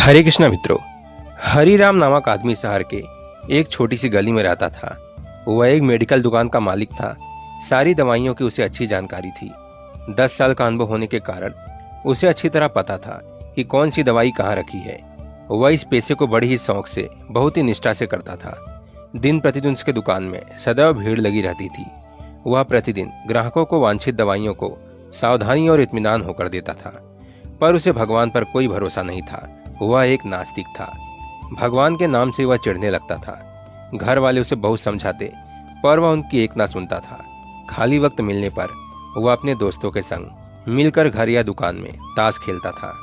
हरे कृष्णा मित्रों, हरिराम नामक आदमी शहर के एक छोटी सी गली में रहता था। वह एक मेडिकल दुकान का मालिक था। सारी दवाइयों की उसे अच्छी जानकारी थी। 10 साल का अनुभव होने के कारण उसे अच्छी तरह पता था कि कौन सी दवाई कहाँ रखी है। वह इस पेशे को बड़ी ही शौक से, बहुत ही निष्ठा से करता था। दिन प्रतिदिन उसके दुकान में सदैव भीड़ लगी रहती थी। वह प्रतिदिन ग्राहकों को वांछित दवाइयों को सावधानी और इत्मीनान होकर देता था। पर उसे भगवान पर कोई भरोसा नहीं था। वह एक नास्तिक था। भगवान के नाम से वह चिढ़ने लगता था। घर वाले उसे बहुत समझाते, पर वह उनकी एक ना सुनता था। खाली वक्त मिलने पर वह अपने दोस्तों के संग मिलकर घर या दुकान में ताश खेलता था।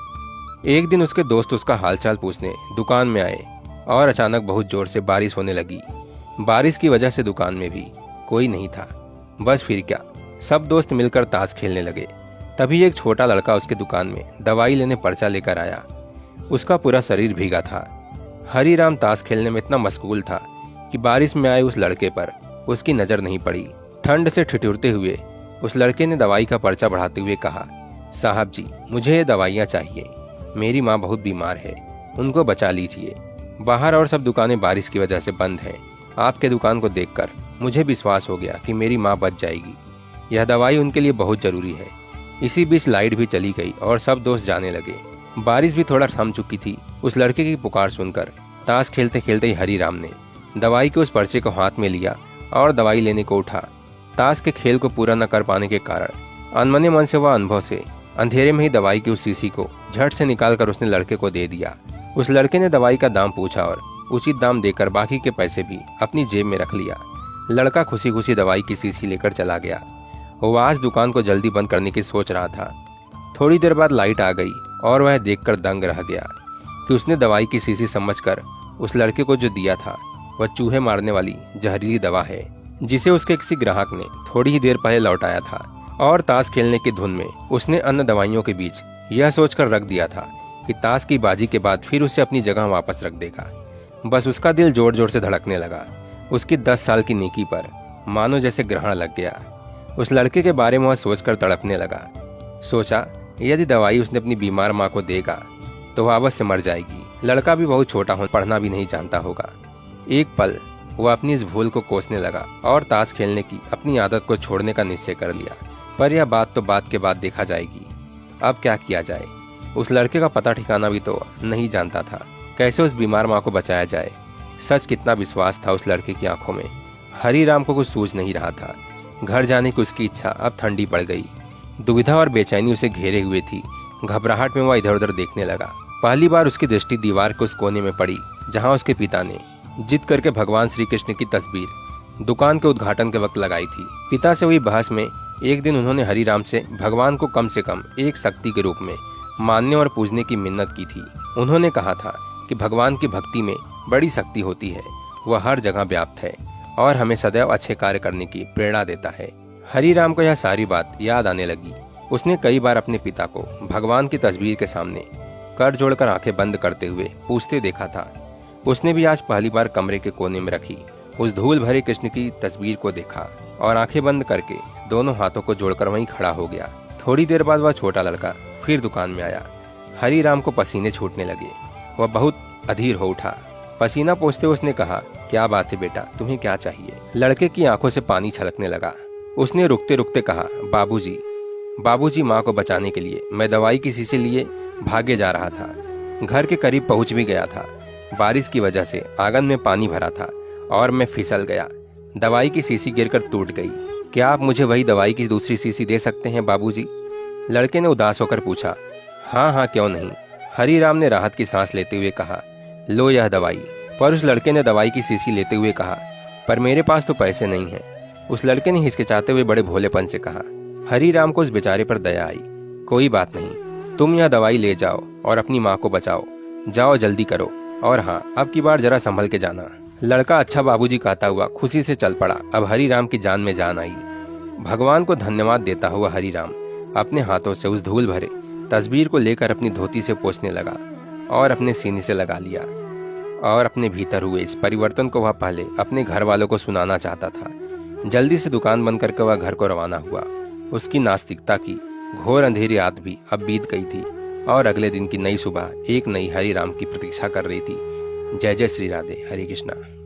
एक दिन उसके दोस्त उसका हालचाल पूछने दुकान में आए और अचानक बहुत जोर से बारिश होने लगी। बारिश की वजह से दुकान में भी कोई नहीं था। बस फिर क्या, सब दोस्त मिलकर ताश खेलने लगे। तभी एक छोटा लड़का उसके दुकान में दवाई लेने पर्चा लेकर आया। उसका पूरा शरीर भीगा था। हरिराम ताश खेलने में इतना मशगूल था कि बारिश में आए उस लड़के पर उसकी नजर नहीं पड़ी। ठंड से ठिठुरते हुए उस लड़के ने दवाई का पर्चा बढ़ाते हुए कहा, साहब जी, मुझे ये दवाइयाँ चाहिए। मेरी माँ बहुत बीमार है, उनको बचा लीजिए। बाहर और सब दुकानें बारिश की वजह से बंद हैं। आपके दुकान को देखकर मुझे विश्वास हो गया कि मेरी माँ बच जाएगी। यह दवाई उनके लिए बहुत जरूरी है। इसी बीच लाइट भी चली गई और सब दोस्त जाने लगे। बारिश भी थोड़ा थम चुकी थी। उस लड़के की पुकार सुनकर ताश खेलते खेलते ही हरिराम ने दवाई के उस पर्चे को हाथ में लिया और दवाई लेने को उठा। ताश के खेल को पूरा न कर पाने के कारण अनमने मन से वह अनुभव से अंधेरे में ही दवाई की उस शीशी को झट से निकालकर उसने लड़के को दे दिया। उस लड़के ने दवाई का दाम पूछा और उचित दाम देकर बाकी के पैसे भी अपनी जेब में रख लिया। लड़का खुशी खुशी दवाई की शीशी लेकर चला गया। वह आज दुकान को जल्दी बंद करने की सोच रहा था। थोड़ी देर बाद लाइट आ गई और वह देखकर दंग रह गया कि उसने दवाई की शीशी समझकर उस लड़के को जो दिया था वह चूहे मारने वाली जहरीली दवा है, जिसे उसके किसी ग्राहक ने थोड़ी ही देर पहले लौटाया था। और ताश खेलने की धुन में उसने अन्य दवाइयों के बीच यह सोचकर रख दिया था कि ताश की बाजी के बाद फिर उसे अपनी जगह वापस रख देगा। बस उसका दिल जोर जोर से धड़कने लगा। उसकी 10 साल की नेकी पर मानो जैसे ग्रहण लग गया। उस लड़के के बारे में वह सोचकर तड़पने लगा। सोचा, यदि दवाई उसने अपनी बीमार माँ को देगा तो वह अवश्य मर जाएगी। लड़का भी बहुत छोटा हो, पढ़ना भी नहीं जानता होगा। एक पल वह अपनी इस भूल को कोसने लगा और ताश खेलने की अपनी आदत को छोड़ने का निश्चय कर लिया। पर यह बात तो बात के बाद देखा जाएगी। अब क्या किया जाए? उस लड़के का पता ठिकाना भी तो नहीं जानता था। कैसे उस बीमार माँ को बचाया जाए? सच कितना विश्वास था उस लड़के की आंखों में। हरिराम को कुछ सूझ नहीं रहा था। घर जाने की उसकी इच्छा अब ठंडी पड़ गई। दुविधा और बेचैनी उसे घेरे हुए थी। घबराहट में वह इधर उधर देखने लगा। पहली बार उसकी दृष्टि दीवार के उस कोने में पड़ी जहां उसके पिता ने जिद करके भगवान श्री कृष्ण की तस्वीर दुकान के उद्घाटन के वक्त लगाई थी। पिता से हुई बहस में एक दिन उन्होंने हरिराम से भगवान को कम से कम एक शक्ति के रूप में मानने और पूजने की मिन्नत की थी। उन्होंने कहा था कि भगवान की भक्ति में बड़ी शक्ति होती है। वह हर जगह व्याप्त है और हमें सदैव अच्छे कार्य करने की प्रेरणा देता है। हरिराम को यह सारी बात याद आने लगी। उसने कई बार अपने पिता को भगवान की तस्वीर के सामने कर जोड़कर आंखें बंद करते हुए पूछते देखा था। उसने भी आज पहली बार कमरे के कोने में रखी उस धूल भरे कृष्ण की तस्वीर को देखा और आंखें बंद करके दोनों हाथों को जोड़कर वहीं खड़ा हो गया। थोड़ी देर बाद वह छोटा लड़का फिर दुकान में आया। हरिराम को पसीने छूटने लगे। वह बहुत अधीर हो उठा। पसीना पोंछते हुए उसने कहा, क्या बात है बेटा, तुम्हें क्या चाहिए? लड़के की आंखों से पानी छलकने लगा। उसने रुकते रुकते कहा, बाबूजी, माँ को बचाने के लिए मैं दवाई की शीशी लिए भागे जा रहा था। घर के करीब पहुंच भी गया था। बारिश की वजह से आंगन में पानी भरा था और मैं फिसल गया। दवाई की शीशी गिरकर टूट गई। क्या आप मुझे वही दवाई की दूसरी शीशी दे सकते हैं बाबूजी? लड़के ने उदास होकर पूछा। हाँ, क्यों नहीं, हरिराम ने राहत की सांस लेते हुए कहा। लो यह दवाई। पर उस लड़के ने दवाई की शीशी लेते हुए कहा, पर मेरे पास तो पैसे नहीं हैं। उस लड़के ने हिचकिचाते हुए बड़े भोलेपन से कहा। हरिराम को उस बेचारे पर दया आई। कोई बात नहीं, तुम यह दवाई ले जाओ और अपनी माँ को बचाओ। जाओ, जल्दी करो, और हाँ, अब की बार जरा संभल के जाना। लड़का अच्छा बाबूजी कहता हुआ खुशी से चल पड़ा। अब हरिराम की जान में जान आई। भगवान को धन्यवाद देता हुआ हरिराम अपने हाथों से उस धूल भरे तस्वीर को लेकर अपनी धोती से पोंछने लगा और अपने सीने से लगा लिया। और अपने भीतर हुए इस परिवर्तन को वह पहले अपने घर वालों को सुनाना चाहता था। जल्दी से दुकान बंद करके वह घर को रवाना हुआ। उसकी नास्तिकता की घोर अंधेरी रात भी अब बीत गई थी। और अगले दिन की नई सुबह एक नई हरि राम की प्रतीक्षा कर रही थी। जय जय श्री राधे, हरे कृष्णा।